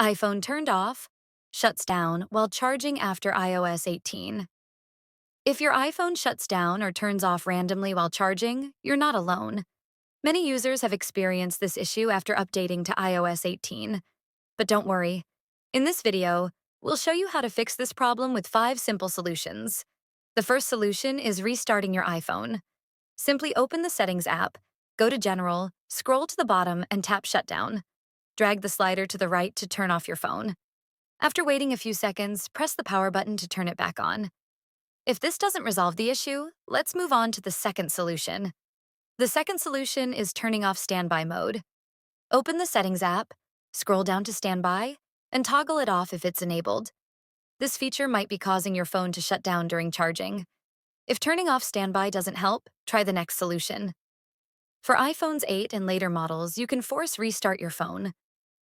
iPhone turned off, shuts down while charging after iOS 18. If your iPhone shuts down or turns off randomly while charging, you're not alone. Many users have experienced this issue after updating to iOS 18. But don't worry. In this video, we'll show you how to fix this problem with 5 simple solutions. The first solution is restarting your iPhone. Simply open the Settings app, go to General, scroll to the bottom, and tap Shutdown. Drag the slider to the right to turn off your phone. After waiting a few seconds, press the power button to turn it back on. If this doesn't resolve the issue, let's move on to the second solution. The second solution is turning off standby mode. Open the Settings app, scroll down to Standby, and toggle it off if it's enabled. This feature might be causing your phone to shut down during charging. If turning off standby doesn't help, try the next solution. For iPhones 8 and later models, you can force restart your phone.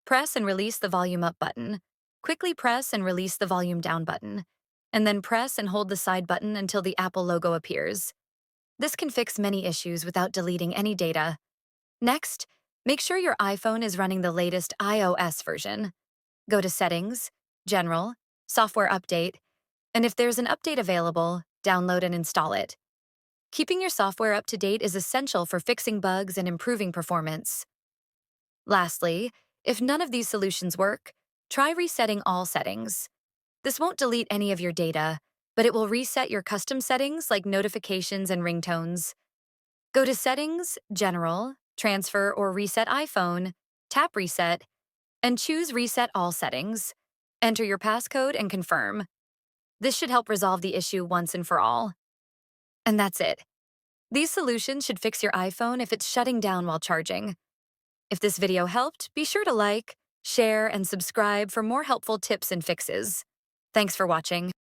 Press and release the volume up button. Quickly press and release the volume down button. And then press and hold the side button until the Apple logo appears. This can fix many issues without deleting any data. Next, make sure your iPhone is running the latest iOS version. Go to Settings, General, Software Update, and if there's an update available, download and install it. Keeping your software up to date is essential for fixing bugs and improving performance. Lastly, if none of these solutions work, try resetting all settings. This won't delete any of your data, but it will reset your custom settings like notifications and ringtones. Go to Settings, General, Transfer or Reset iPhone, tap Reset, and choose Reset All Settings. Enter your passcode and confirm. This should help resolve the issue once and for all. And that's it. These solutions should fix your iPhone if it's shutting down while charging. If this video helped, be sure to like, share, and subscribe for more helpful tips and fixes. Thanks for watching.